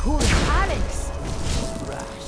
Cool, Alex. Rush.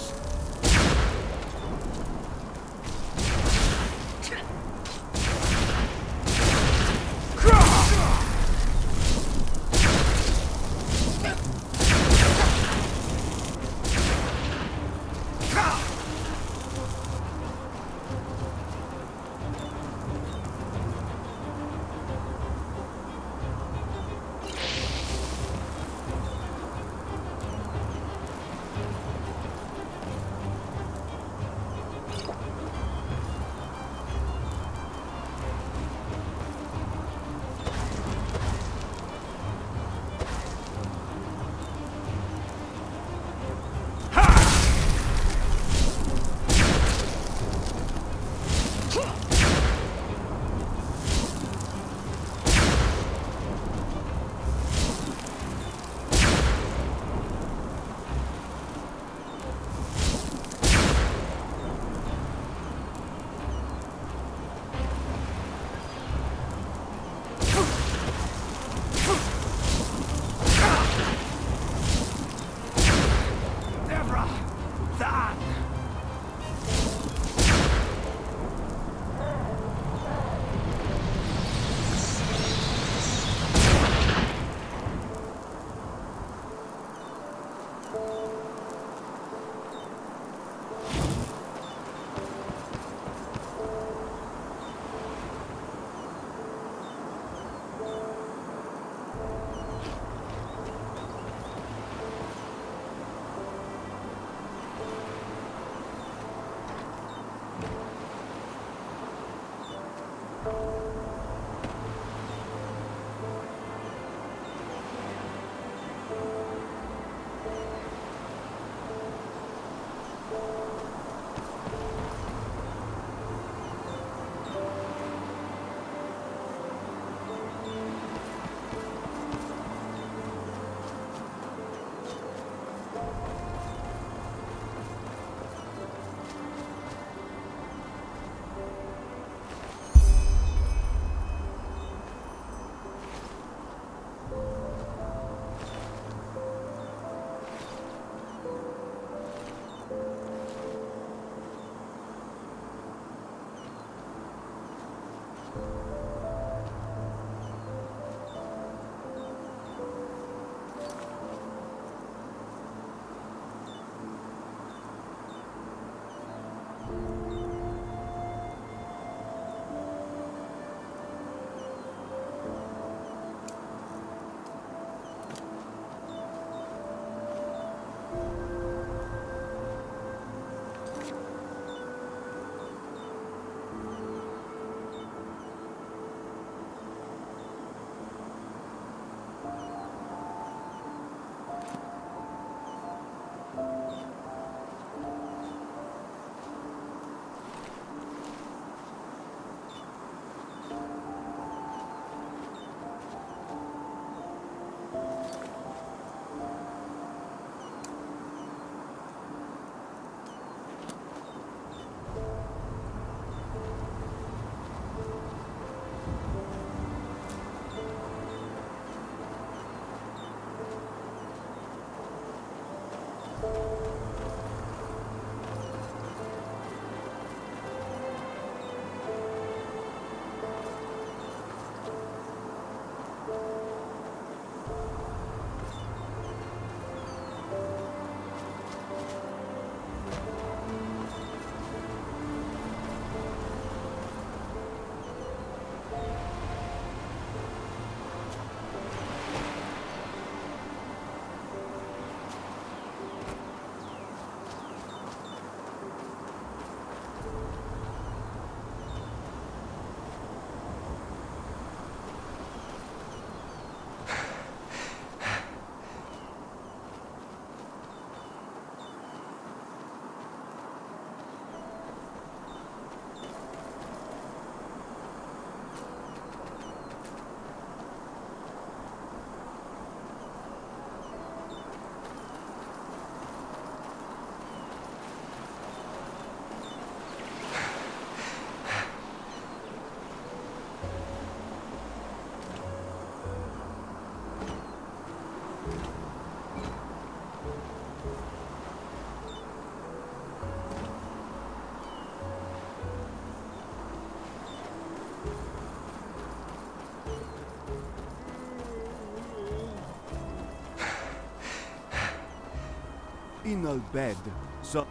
In a bed, so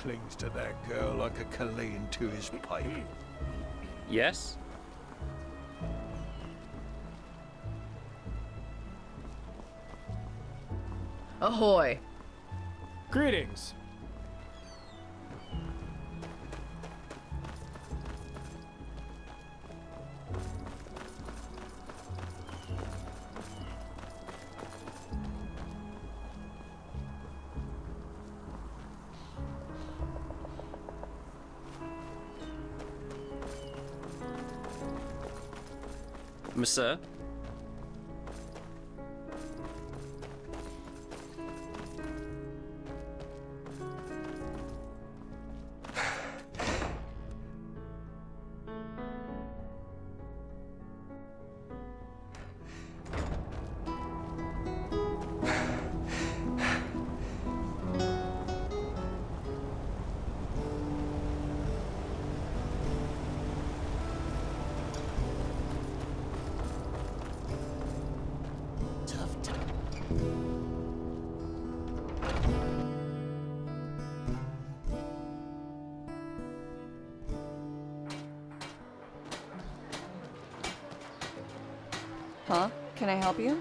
Clings to that girl like a Chilean to his pipe. Yes? Ahoy. Greetings. Monsieur? Tough time. Huh? Can I help you?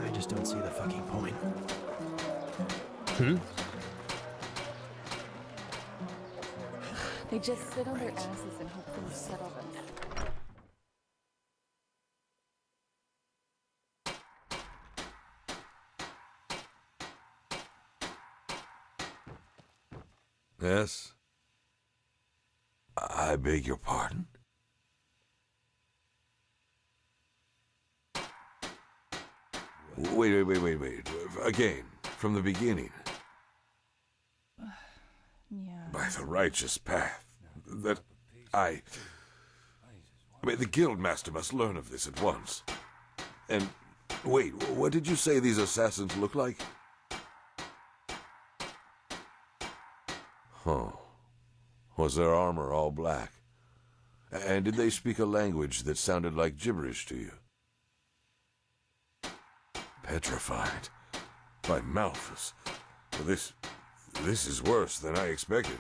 I just don't see the fucking point. They just sit on their asses and hope things settle themselves. Yes? I beg your pardon? Wait. Again, from the beginning. Yeah. By the righteous path. That I mean, the Guildmaster must learn of this at once. And, wait, what did you say these assassins look like? Huh. Was their armor all black? And did they speak a language that sounded like gibberish to you? Petrified. By Malphus. This is worse than I expected.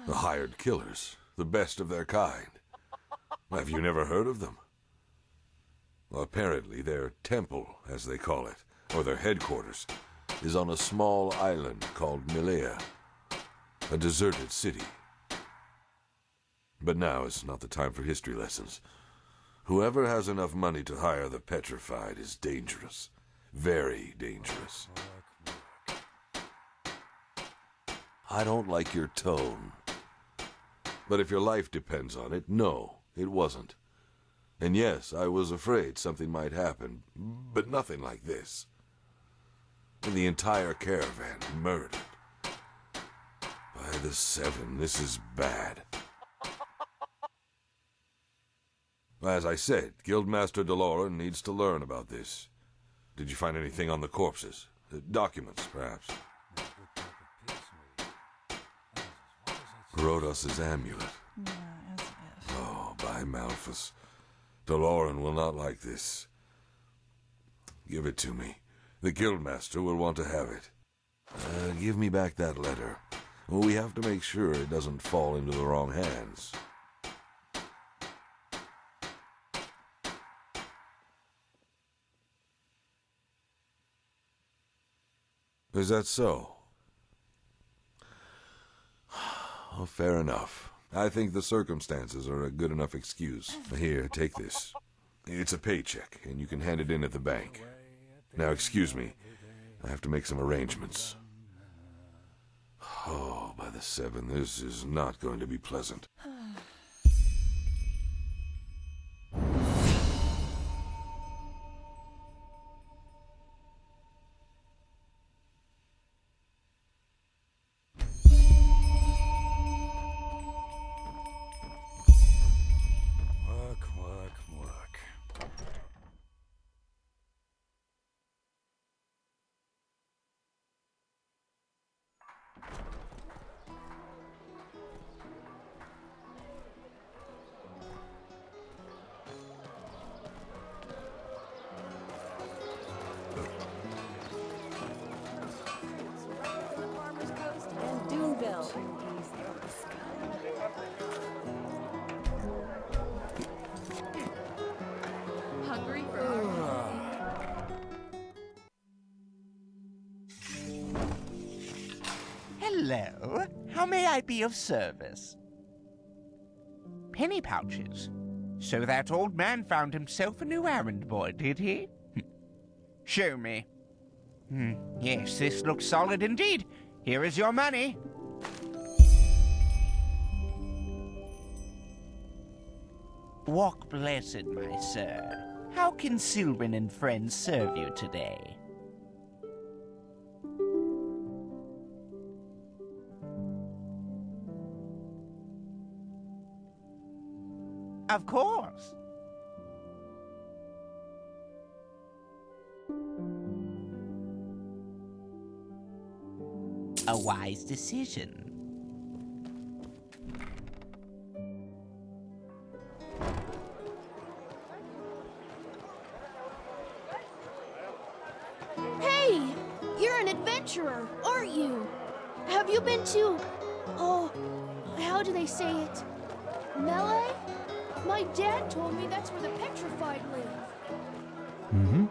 The hired killers. The best of their kind. Have you never heard of them? Well, apparently their temple, as they call it, or their headquarters, is on a small island called Milea. A deserted city. But now is not the time for history lessons. Whoever has enough money to hire the petrified is dangerous. Very dangerous. I don't like your tone. But if your life depends on it, no, it wasn't. And yes, I was afraid something might happen, but nothing like this. And the entire caravan murdered. By the Seven, this is bad. As I said, Guildmaster Deloran needs to learn about this. Did you find anything on the corpses? Documents, perhaps? Rhodos's amulet. Yeah, as if. Oh, by Malphus. Deloran will not like this. Give it to me. The Guildmaster will want to have it. Give me back that letter. We have to make sure it doesn't fall into the wrong hands. Is that so? Oh, fair enough. I think the circumstances are a good enough excuse. Here, take this. It's a paycheck, and you can hand it in at the bank. Now, excuse me. I have to make some arrangements. Oh, by the Seven, this is not going to be pleasant. Work. Hello. How may I be of service? Penny pouches. So that old man found himself a new errand boy, did he? Show me. Yes, this looks solid indeed. Here is your money. Walk blessed, my sir. How can Sylvan and friends serve you today? Of course. A wise decision. Hey! You're an adventurer, aren't you? Have you been to... oh, how do they say it? Melee? My dad told me that's where the petrified live. Mm-hmm.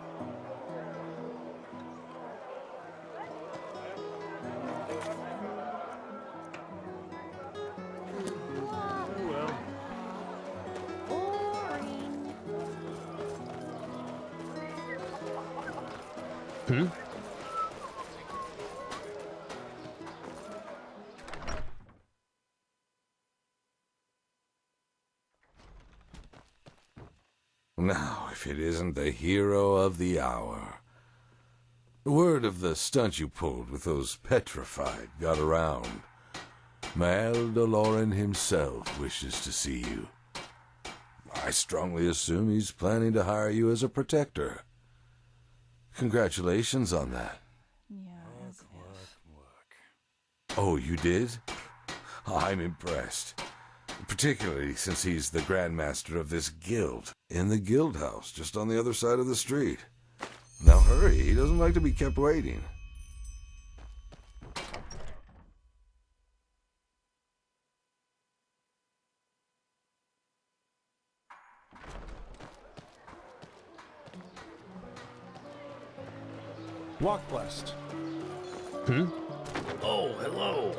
Boring. Now, if it isn't the hero of the hour. Word of the stunt you pulled with those petrified got around. Mael Doloran himself wishes to see you. I strongly assume he's planning to hire you as a protector. Congratulations on that. Oh, you did? I'm impressed. Particularly since he's the Grandmaster of this guild. In the guild house, just on the other side of the street. Now hurry, he doesn't like to be kept waiting. Walk blessed. Oh, hello.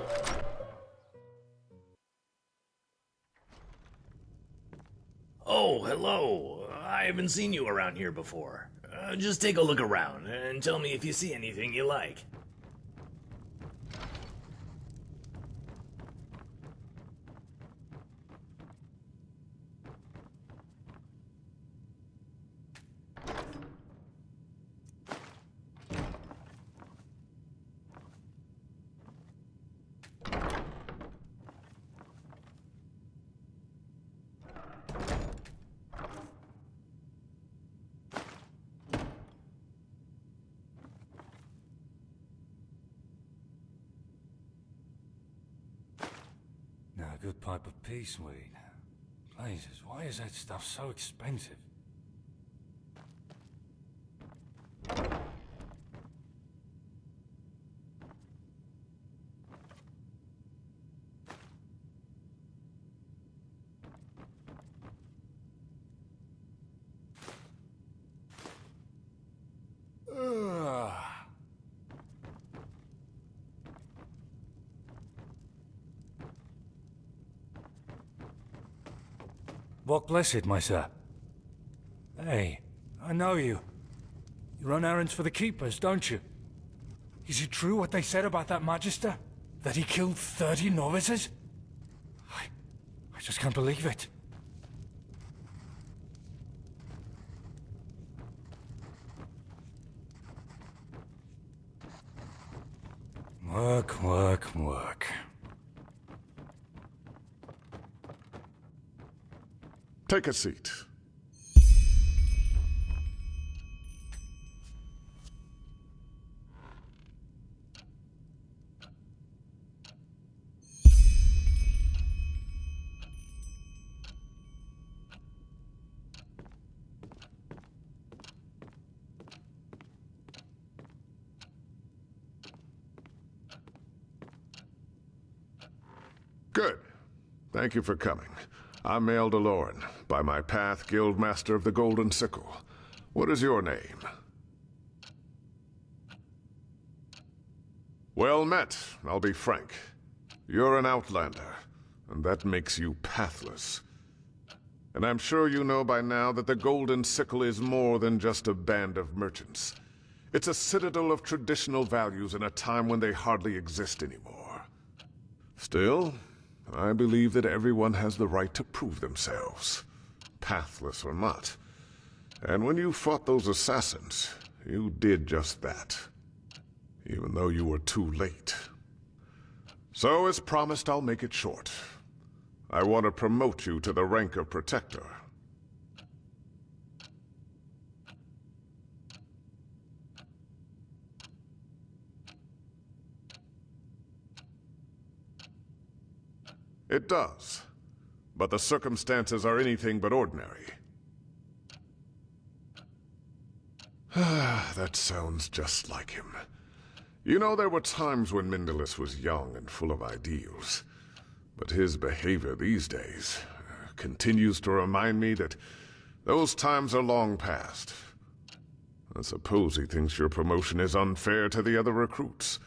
Oh, hello. I haven't seen you around here before. Just take a look around and tell me if you see anything you like. Now, a good pipe of peace weed. Blazes, why is that stuff so expensive? Walk blessed, my sir. Hey, I know you. You run errands for the Keepers, don't you? Is it true what they said about that Magister? That he killed 30 novices? I just can't believe it. Work, work, work. Take a seat. Good. Thank you for coming. I'm Mael Doloran, by my path Guildmaster of the Golden Sickle. What is your name? Well met, I'll be frank. You're an outlander, and that makes you pathless. And I'm sure you know by now that the Golden Sickle is more than just a band of merchants. It's a citadel of traditional values in a time when they hardly exist anymore. Still, I believe that everyone has the right to prove themselves, pathless or not. And when you fought those assassins, you did just that, even though you were too late. So, as promised, I'll make it short. I want to promote you to the rank of Protector. It does, but the circumstances are anything but ordinary. That sounds just like him. You know, there were times when Mindalus was young and full of ideals. But his behavior these days continues to remind me that those times are long past. I suppose he thinks your promotion is unfair to the other recruits.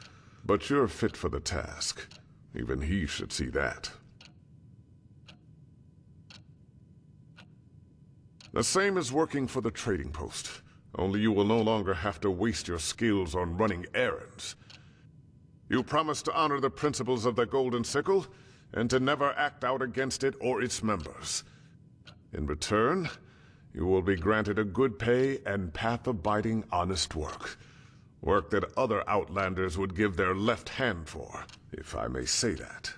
But you're fit for the task. Even he should see that. The same as working for the trading post. Only you will no longer have to waste your skills on running errands. You promise to honor the principles of the Golden Sickle, and to never act out against it or its members. In return, you will be granted a good pay and path-abiding honest work. Work that other Outlanders would give their left hand for, if I may say that.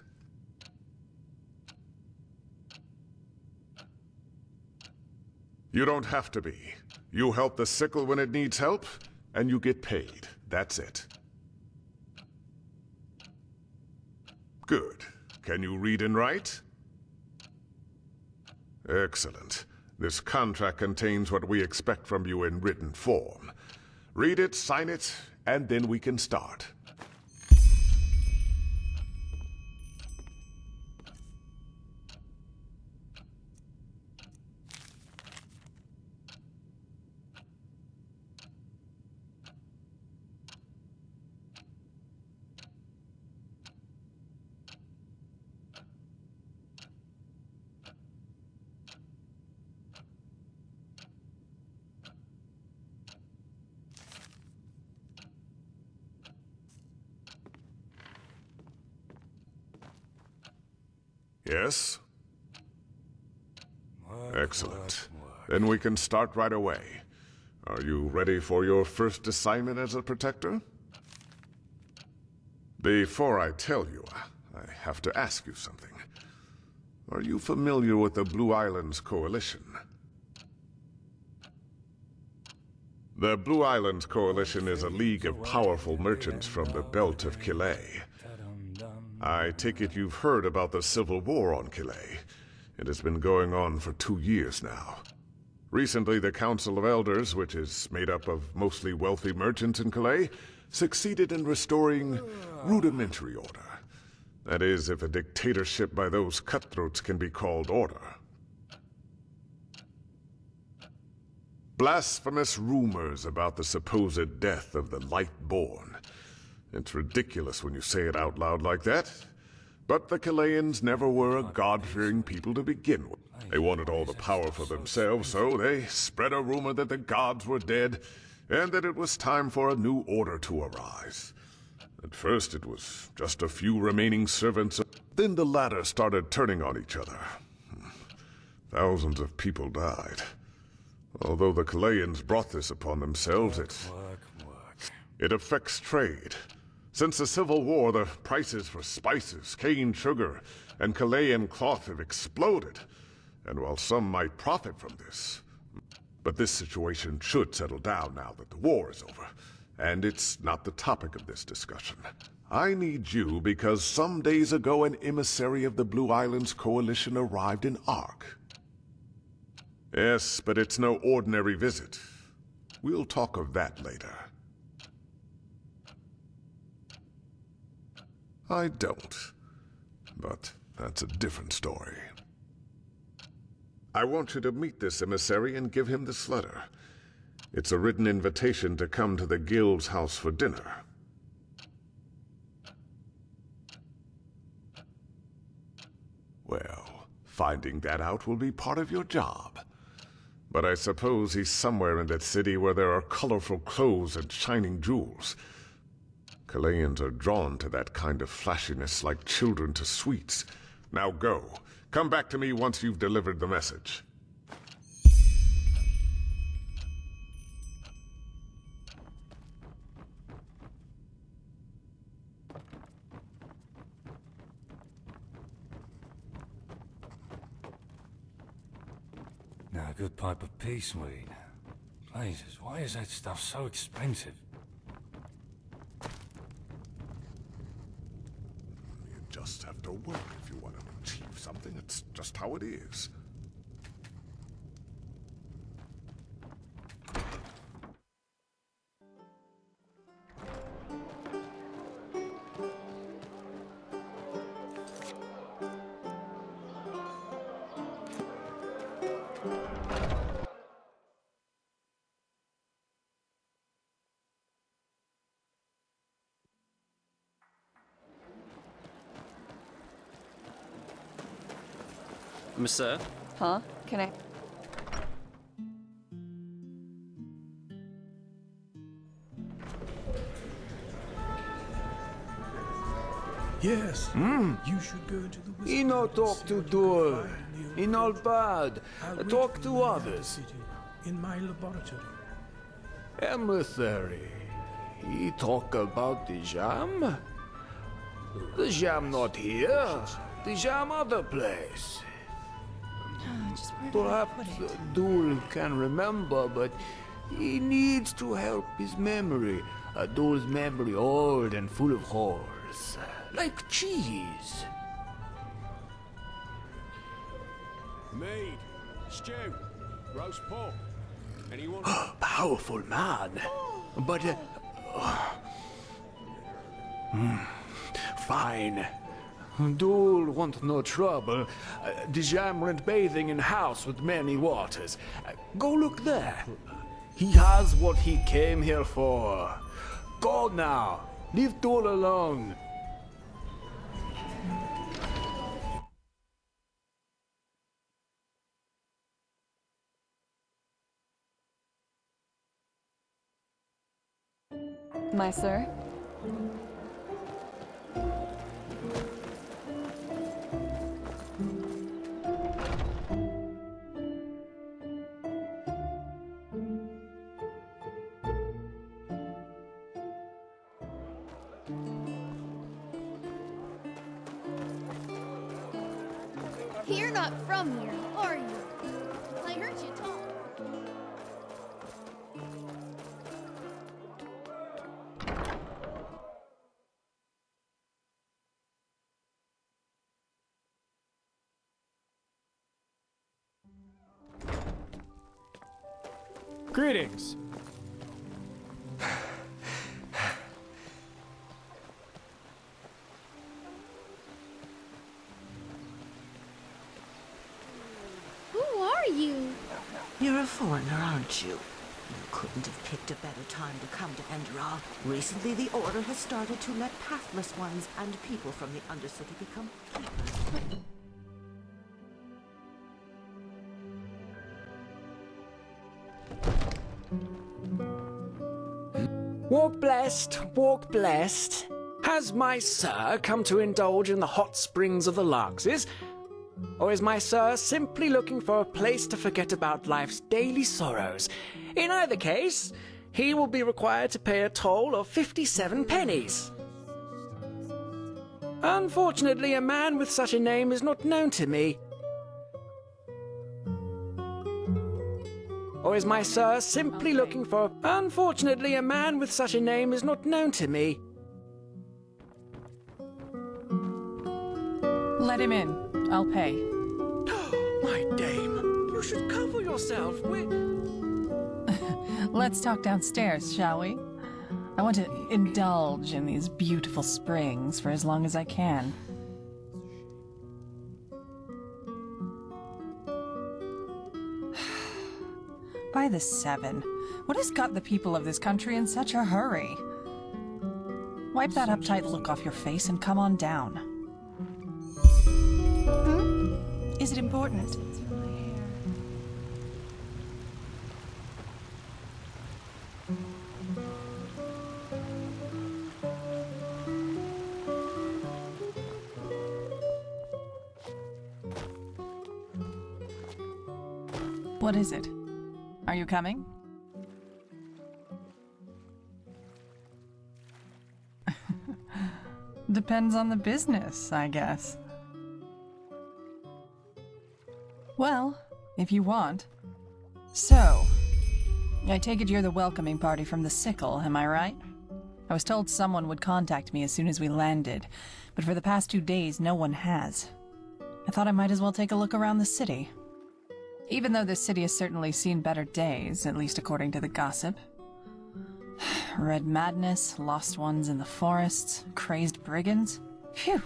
You don't have to be. You help the Sickle when it needs help, and you get paid. That's it. Good. Can you read and write? Excellent. This contract contains what we expect from you in written form. Read it, sign it, and then we can start. Yes? Excellent. Then we can start right away. Are you ready for your first assignment as a Protector? Before I tell you, I have to ask you something. Are you familiar with the Blue Islands Coalition? The Blue Islands Coalition is a league of powerful merchants from the Belt of Killet. I take it you've heard about the civil war on Killet. It has been going on for 2 years now. Recently, the Council of Elders, which is made up of mostly wealthy merchants in Killet, succeeded in restoring rudimentary order. That is, if a dictatorship by those cutthroats can be called order. Blasphemous rumors about the supposed death of the Lightborn. It's ridiculous when you say it out loud like that. But the Killayans never were a God-fearing people to begin with. They wanted all the power for themselves, so they spread a rumor that the gods were dead, and that it was time for a new order to arise. At first it was just a few remaining servants, then the latter started turning on each other. Thousands of people died. Although the Killayans brought this upon themselves, it affects trade. Since the Civil War, the prices for spices, cane sugar, and Killayan cloth have exploded. And while some might profit from this, but this situation should settle down now that the war is over, and it's not the topic of this discussion. I need you because some days ago an emissary of the Blue Islands Coalition arrived in Ark. Yes, but it's no ordinary visit. We'll talk of that later. I don't. But that's a different story. I want you to meet this emissary and give him this letter. It's a written invitation to come to the guild's house for dinner. Well, finding that out will be part of your job. But I suppose he's somewhere in that city where there are colorful clothes and shining jewels. Kalayans are drawn to that kind of flashiness like children to sweets. Now go. Come back to me once you've delivered the message. Now, a good pipe of peace weed. Blazes, why is that stuff so expensive? You just have to work if you want to achieve something. It's just how it is. Monsieur? Huh? Can I? Yes. You should go into the He no talk to Dul. He not bad. Talk to others. In my laboratory. Emissary. He talk about the jam? The jam not here. The jam other place. Just where did I Perhaps put it? Dul can remember, but he needs to help his memory. Dul's memory old and full of holes. Like cheese. Mead, stew, roast pork. Anyone? Powerful man. But, fine. Dul want no trouble. The jam went bathing in house with many waters. Go look there. He has what he came here for. Go now. Leave Dul alone. My sir? You're not from here, are you? I heard you talk. Greetings. Who are you? You're a foreigner, aren't you? You couldn't have picked a better time to come to Enderal. Recently, the Order has started to let pathless ones and people from the Undercity become keepers. Walk blessed, walk blessed. Has my sir come to indulge in the hot springs of the Larkses? Or is my sir simply looking for a place to forget about life's daily sorrows? In either case, he will be required to pay a toll of 57 pennies. Unfortunately, a man with such a name is not known to me. Or is my sir simply looking for... Unfortunately, a man with such a name is not known to me. Let him in. I'll pay. My dame, you should cover yourself. Let's talk downstairs, shall we? I want to indulge in these beautiful springs for as long as I can. By the 7, what has got the people of this country in such a hurry? Wipe that uptight look off your face and come on down. Hmm? Is it important? For my hair. What is it? Are you coming? Depends on the business, I guess. Well, if you want. So, I take it you're the welcoming party from the Sickle, am I right? I was told someone would contact me as soon as we landed, but for the past 2 days, no one has. I thought I might as well take a look around the city. Even though this city has certainly seen better days, at least according to the gossip. Red madness, lost ones in the forests, crazed brigands. Phew!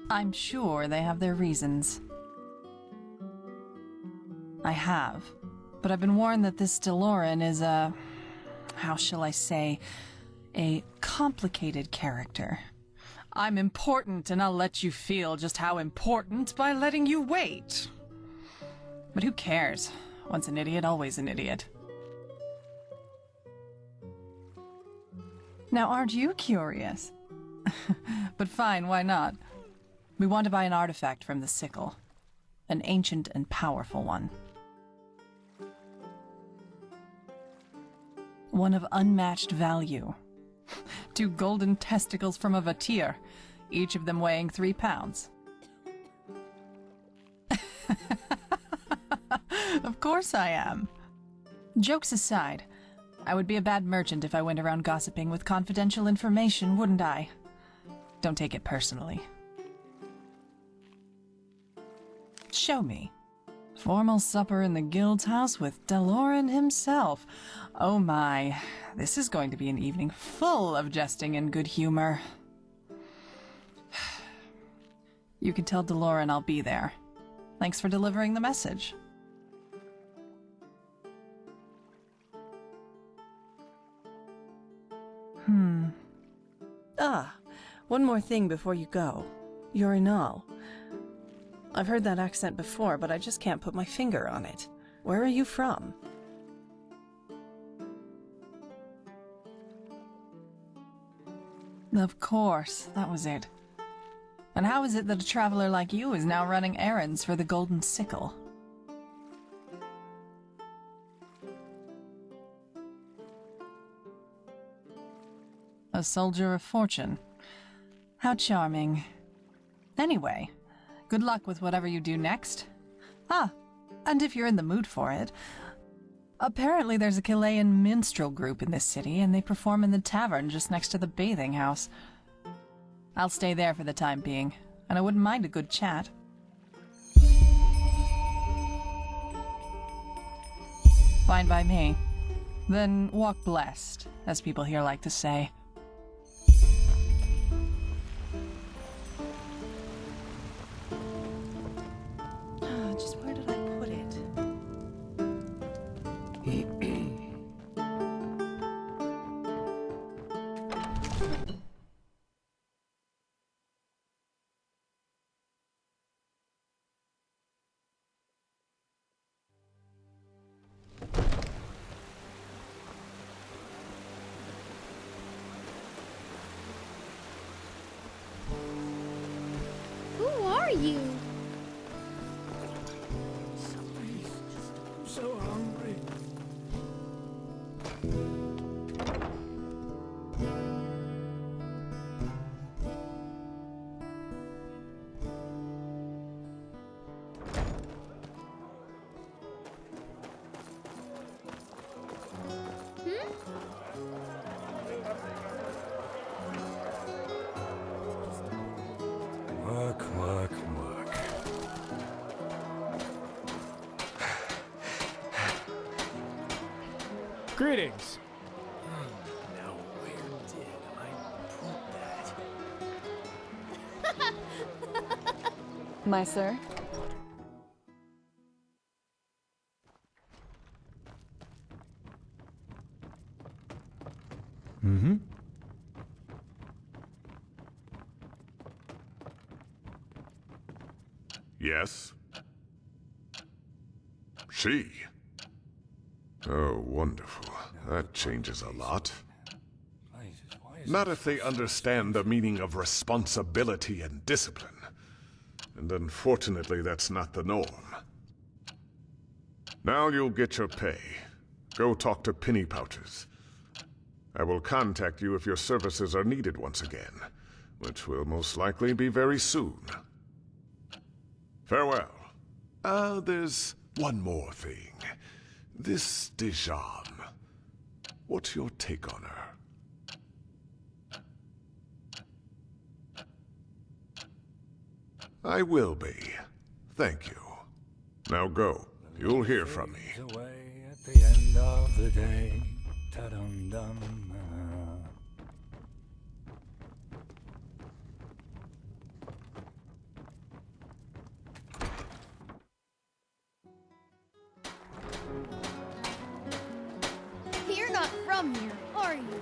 I'm sure they have their reasons. I have, but I've been warned that this Deloran is how shall I say, a complicated character. I'm important, and I'll let you feel just how important by letting you wait. But who cares? Once an idiot, always an idiot. Now, aren't you curious? But fine, why not? We want to buy an artifact from the Sickle. An ancient and powerful one. One of unmatched value. 2 golden testicles from a Vatir, each of them weighing 3 pounds. Of course I am. Jokes aside, I would be a bad merchant if I went around gossiping with confidential information, wouldn't I? Don't take it personally. Show me. Formal supper in the guild's house with Deloran himself. Oh my, this is going to be an evening full of jesting and good humor. You can tell Deloran I'll be there. Thanks for delivering the message. One more thing before you go. You're Inal. I've heard that accent before, but I just can't put my finger on it. Where are you from? Of course, that was it. And how is it that a traveler like you is now running errands for the Golden Sickle? A soldier of fortune. How charming. Anyway, good luck with whatever you do next. And if you're in the mood for it, apparently there's a Chilean minstrel group in this city, and they perform in the tavern just next to the bathing house. I'll stay there for the time being, and I wouldn't mind a good chat. Fine by me. Then walk blessed, as people here like to say. Just where did I put it? Who are you? I'm so hungry. Work, work, work. Greetings. Now where did I put that? My sir? Mm-hmm. Yes? She? Oh, wonderful. That changes a lot. Not if they understand the meaning of responsibility and discipline. And unfortunately, that's not the norm. Now you'll get your pay. Go talk to Penny Pouches. I will contact you if your services are needed once again, which will most likely be very soon. Farewell. There's one more thing. This Dijam. What's your take on her? I will be. Thank you. Now go. You'll hear from me. Away at the end of the day. Ta-dum-dum. You're not from here, are you?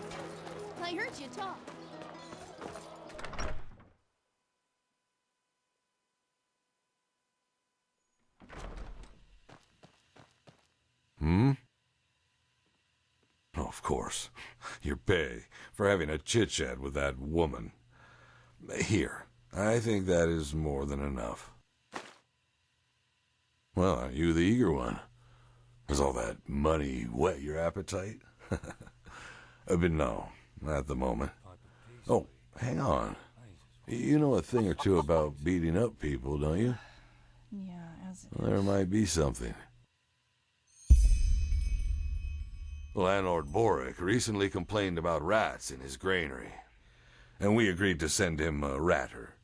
I heard you talk. Hmm? Oh, of course. Your pay for having a chit-chat with that woman. Here, I think that is more than enough. Well, aren't you the eager one? Does all that money whet your appetite? But no, not at the moment. Oh, hang on. You know a thing or two about beating up people, don't you? Yeah, as Well, there might be something. Landlord Boric recently complained about rats in his granary, and we agreed to send him a ratter.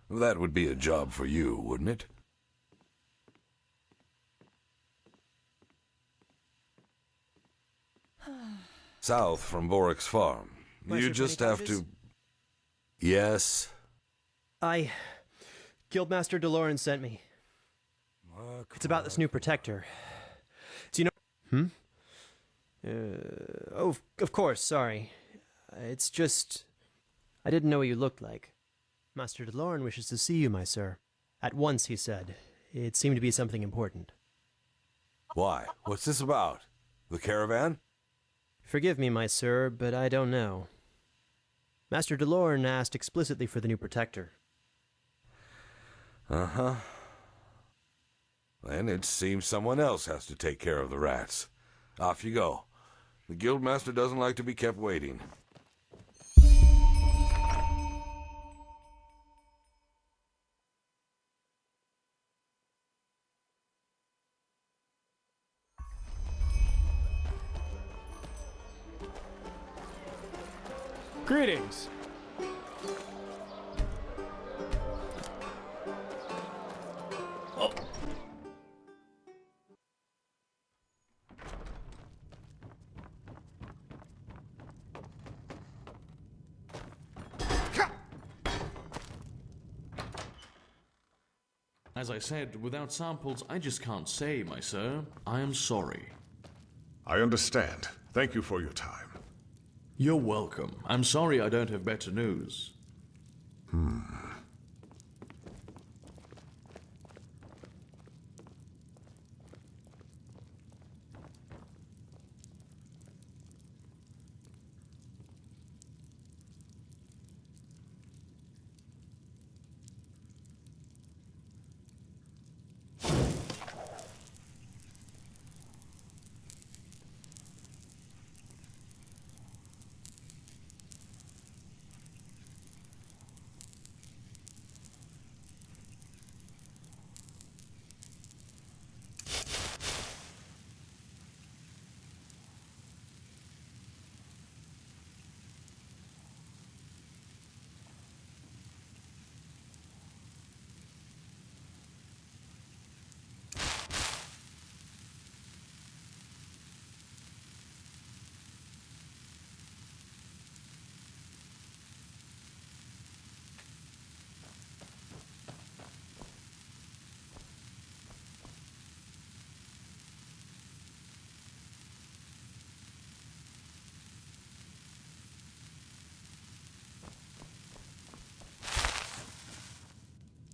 That would be a job for you, wouldn't it? South from Boric's farm. You just have to... Yes? Guildmaster DeLorean sent me. It's about this new protector. Do you know... Oh, of course, sorry. It's just... I didn't know what you looked like. Master DeLorean wishes to see you, my sir. At once, he said. It seemed to be something important. Why? What's this about? The caravan? Forgive me, my sir, but I don't know. Master DeLorean asked explicitly for the new protector. Uh-huh. Then it seems someone else has to take care of the rats. Off you go. The Guildmaster doesn't like to be kept waiting. Greetings. As I said, without samples, I just can't say, my sir. I am sorry. I understand. Thank you for your time. You're welcome. I'm sorry I don't have better news.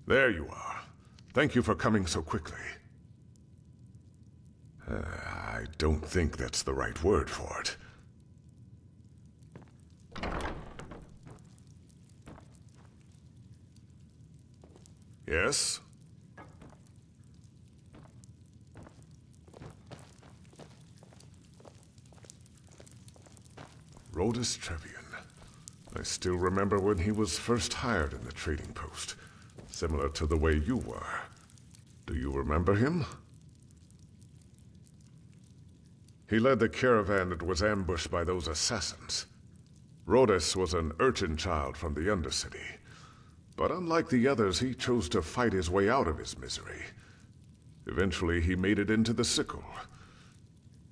There you are. Thank you for coming so quickly. I don't think that's the right word for it. Yes? Rodus Trevian. I still remember when he was first hired in the trading post. Similar to the way you were. Do you remember him? He led the caravan that was ambushed by those assassins. Rodus was an urchin child from the Undercity. But unlike the others, he chose to fight his way out of his misery. Eventually, he made it into the Sickle.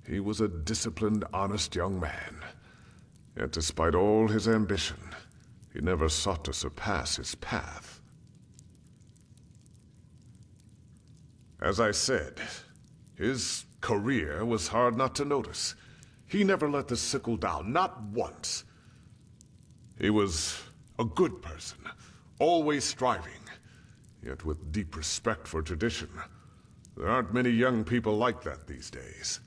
He was a disciplined, honest young man. Yet despite all his ambition, he never sought to surpass his path. As I said, his career was hard not to notice. He never let the Sickle down, not once. He was a good person, always striving, yet with deep respect for tradition. There aren't many young people like that these days.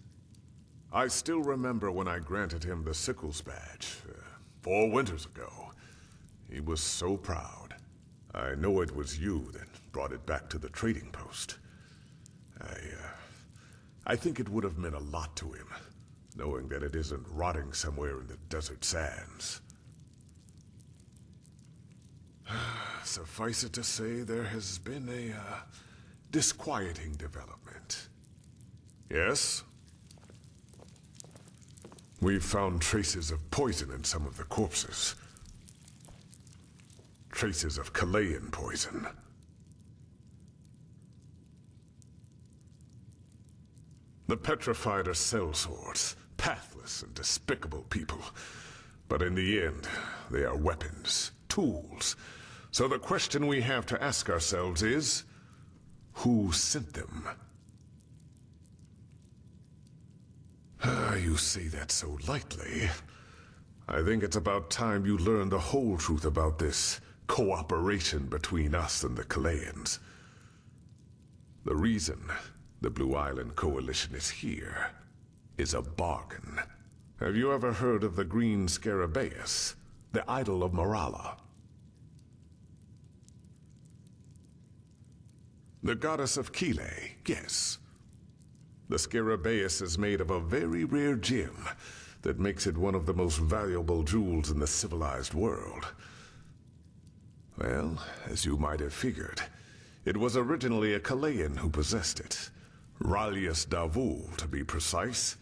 I still remember when I granted him the Sickles badge, 4 winters ago. He was so proud. I know it was you that brought it back to the trading post. I think it would have meant a lot to him, knowing that it isn't rotting somewhere in the desert sands. Suffice it to say, there has been a disquieting development. Yes? We've found traces of poison in some of the corpses. Traces of Kalayan poison. The petrified are sellswords, pathless and despicable people. But in the end, they are weapons, tools. So the question we have to ask ourselves is, who sent them? You say that so lightly. I think it's about time you learn the whole truth about this cooperation between us and the Kalayans. The reason the Blue Island Coalition is here is a bargain. Have you ever heard of the Green Scarabaeus, the idol of Morala? The goddess of Kile, yes. The Scarabaeus is made of a very rare gem that makes it one of the most valuable jewels in the civilized world. Well, as you might have figured, it was originally a Kalayan who possessed it. Ralius Davul, to be precise,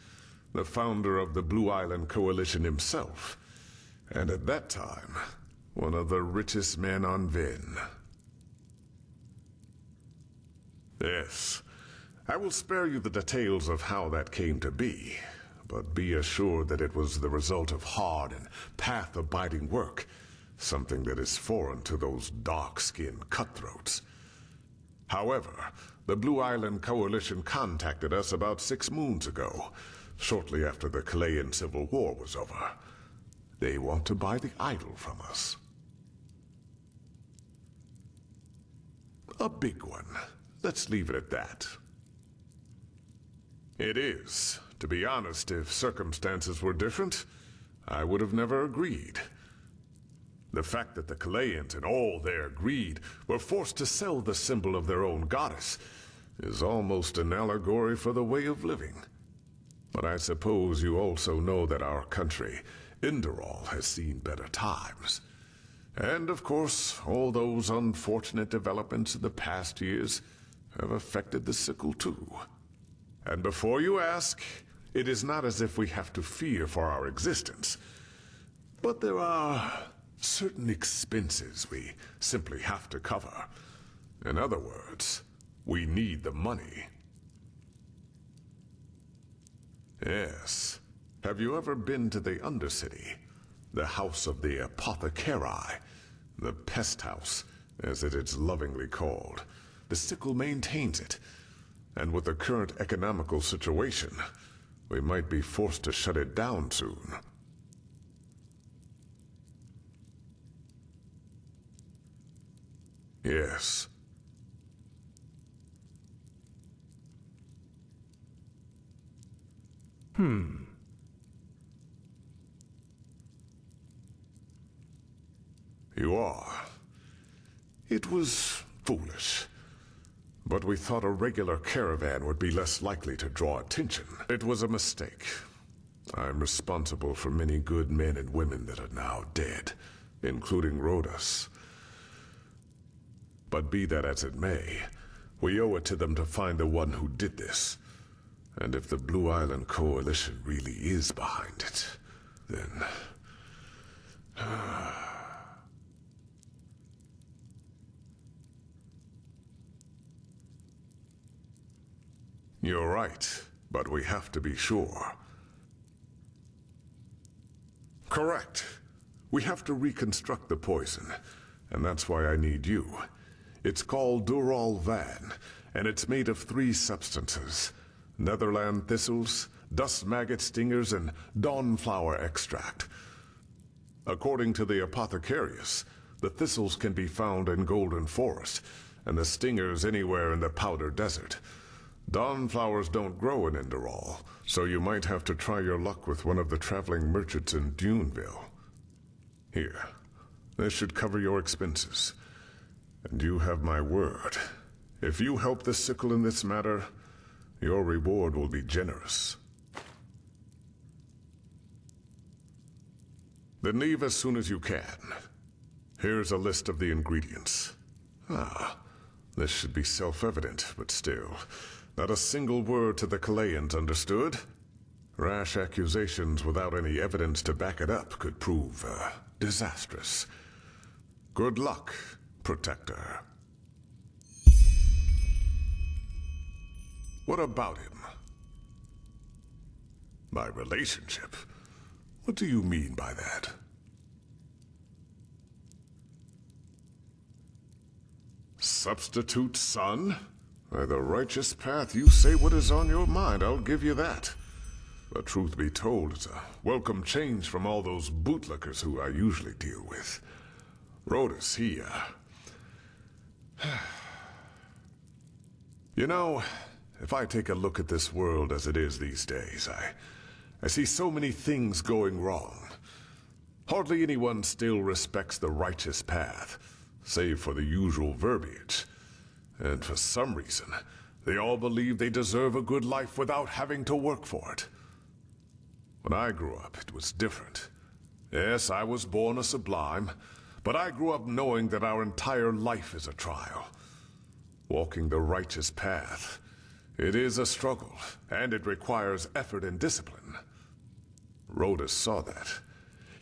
the founder of the Blue Island Coalition himself, and at that time, one of the richest men on Vin. Yes, I will spare you the details of how that came to be, but be assured that it was the result of hard and path-abiding work, something that is foreign to those dark-skinned cutthroats. However, the Blue Island Coalition contacted us about 6 moons ago, shortly after the Kalayan Civil War was over. They want to buy the idol from us. A big one. Let's leave it at that. It is. To be honest, if circumstances were different, I would have never agreed. The fact that the Kalayans, in all their greed, were forced to sell the symbol of their own goddess is almost an allegory for the way of living. But I suppose you also know that our country, Inderal, has seen better times. And of course, all those unfortunate developments in the past years have affected the Sickle too. And before you ask, it is not as if we have to fear for our existence. But there are certain expenses we simply have to cover. In other words, we need the money. Yes. Have you ever been to the Undercity? The House of the Apothecari? The Pest House, as it is lovingly called. The Sickle maintains it. And with the current economical situation, we might be forced to shut it down soon. Yes. You are. It was foolish. But we thought a regular caravan would be less likely to draw attention. It was a mistake. I'm responsible for many good men and women that are now dead, including Rhodas. But be that as it may, we owe it to them to find the one who did this. And if the Blue Island Coalition really is behind it, then... You're right, but we have to be sure. Correct. We have to reconstruct the poison, and that's why I need you. It's called Dural Van, and it's made of 3 substances: Netherland thistles, dust maggot stingers, and dawnflower extract. According to the apothecarius, the thistles can be found in Golden Forest, and the stingers anywhere in the Powder Desert. Dawnflowers don't grow in Enderal, so you might have to try your luck with one of the traveling merchants in Duneville. Here, this should cover your expenses. And you have my word. If you help the Sickle in this matter, your reward will be generous. Then leave as soon as you can. Here's a list of the ingredients. This should be self-evident, but still. Not a single word to the Calayans, understood? Rash accusations without any evidence to back it up could prove, disastrous. Good luck, Protector. What about him? My relationship? What do you mean by that? Substitute son? By the righteous path, you say what is on your mind, I'll give you that. But truth be told, it's a welcome change from all those bootlickers who I usually deal with. Rhodas, he, You know, if I take a look at this world as it is these days, I see so many things going wrong. Hardly anyone still respects the righteous path, save for the usual verbiage. And for some reason, they all believe they deserve a good life without having to work for it. When I grew up, it was different. Yes, I was born a sublime, but I grew up knowing that our entire life is a trial. Walking the righteous path, it is a struggle, and it requires effort and discipline. Rhodas saw that.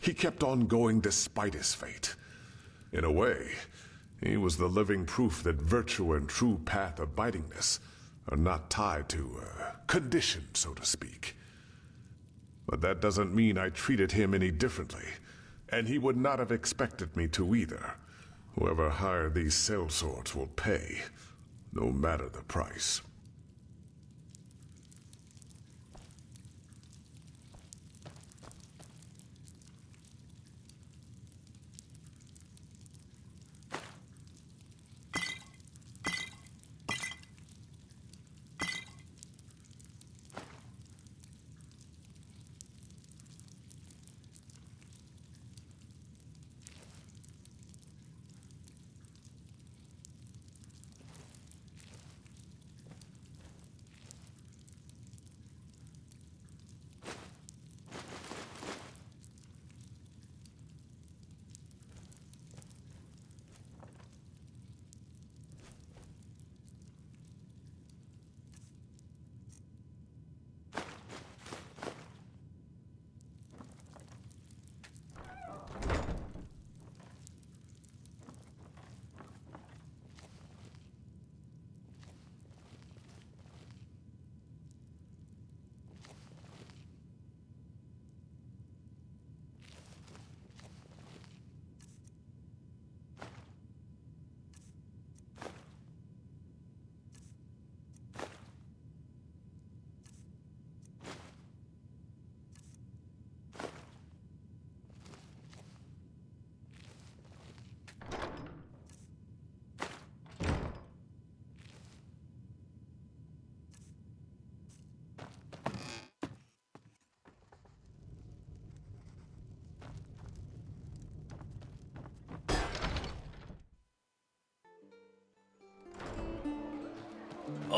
He kept on going despite his fate. In a way, he was the living proof that virtue and true path abidingness are not tied to condition, so to speak. But that doesn't mean I treated him any differently, and he would not have expected me to either. Whoever hired these sellswords will pay, no matter the price.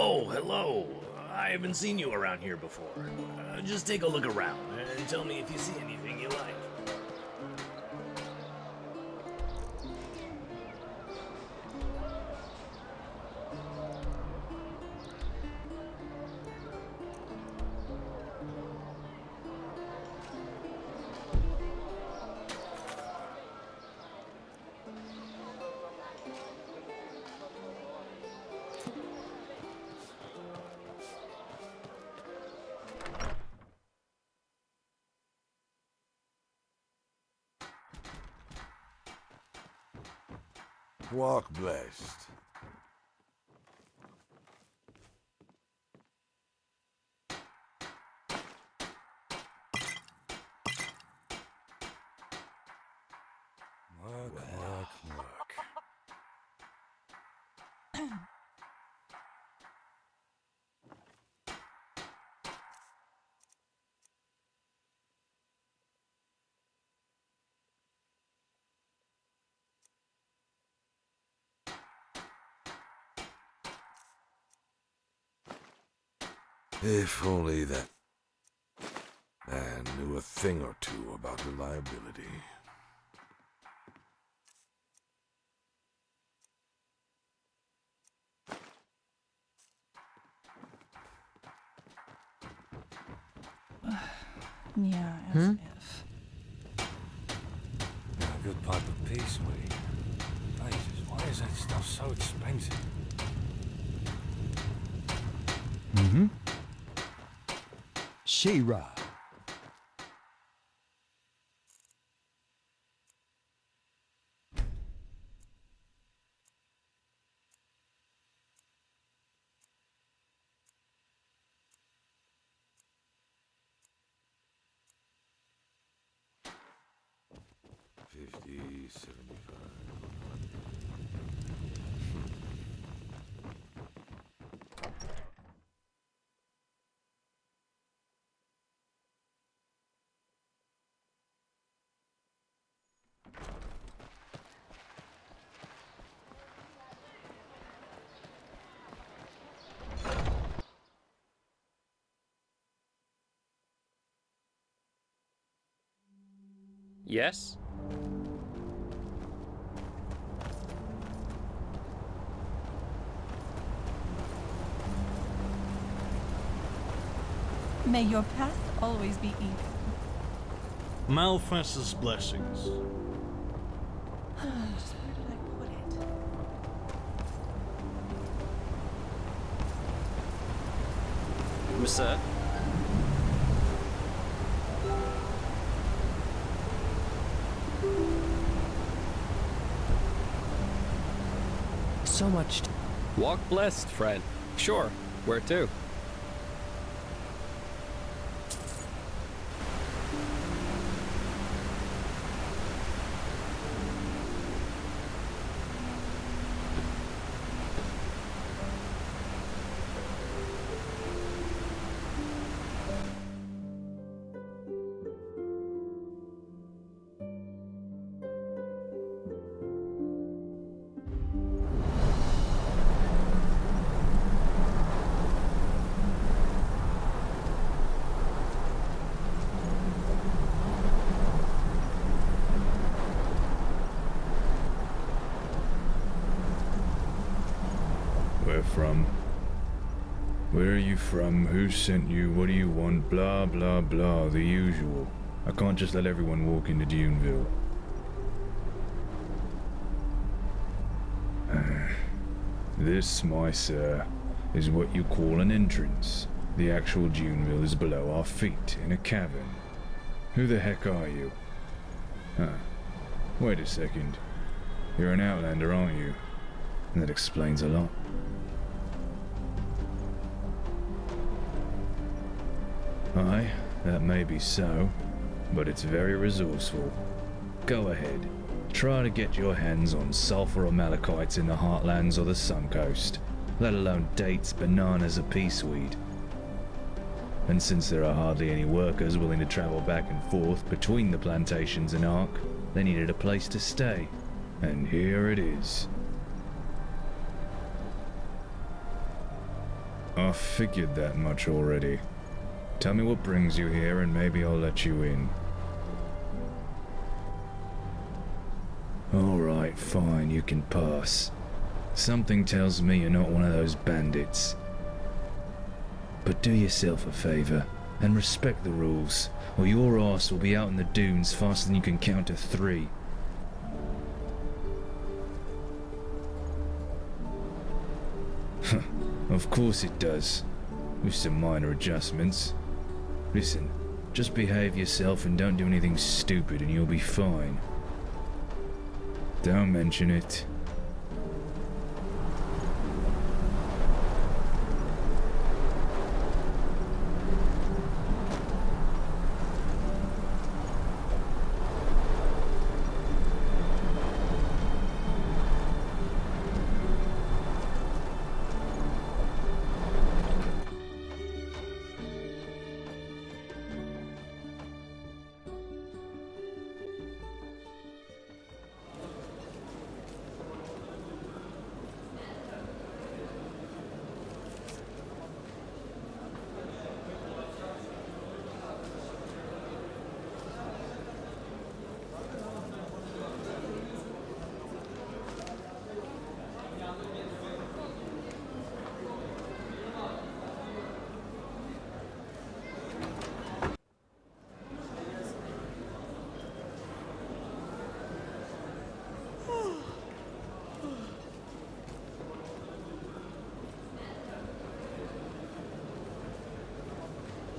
Oh, hello. I haven't seen you around here before. Just take a look around and tell me if you see anything you like. Walk blessed. Work. If only that man knew a thing or two about reliability. Yeah, as if. A good pipe of peace weed. Jesus, why is that stuff so expensive? Mm-hmm. She-Ra. Yes? May your path always be even. Malphas's blessings. Where did I put it? Monsieur? So much. Walk blessed, friend. Sure. Where to? Where from? Where are you from? Who sent you? What do you want? Blah, blah, blah. The usual. I can't just let everyone walk into Duneville. This, my sir, is what you call an entrance. The actual Duneville is below our feet, in a cavern. Who the heck are you? Huh. Wait a second. You're an outlander, aren't you? That explains a lot. Aye, that may be so, but it's very resourceful. Go ahead. Try to get your hands on sulfur or malachites in the heartlands or the Suncoast, let alone dates, bananas, or peaceweed. And since there are hardly any workers willing to travel back and forth between the plantations and Ark, they needed a place to stay. And here it is. I figured that much already. Tell me what brings you here and maybe I'll let you in. Alright, fine, you can pass. Something tells me you're not one of those bandits. But do yourself a favor and respect the rules, or your ass will be out in the dunes faster than you can count to 3. Of course it does, with some minor adjustments. Listen, just behave yourself and don't do anything stupid and you'll be fine. Don't mention it.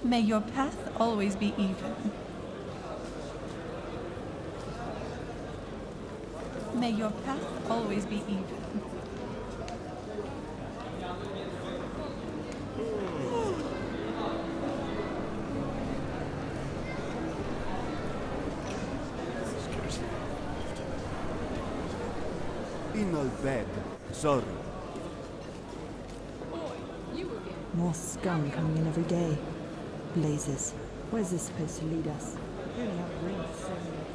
May your path always be even. May your path always be even. In no bed, sorry. More scum coming in every day. Blazes. Where's this supposed to lead us? We only have room for so many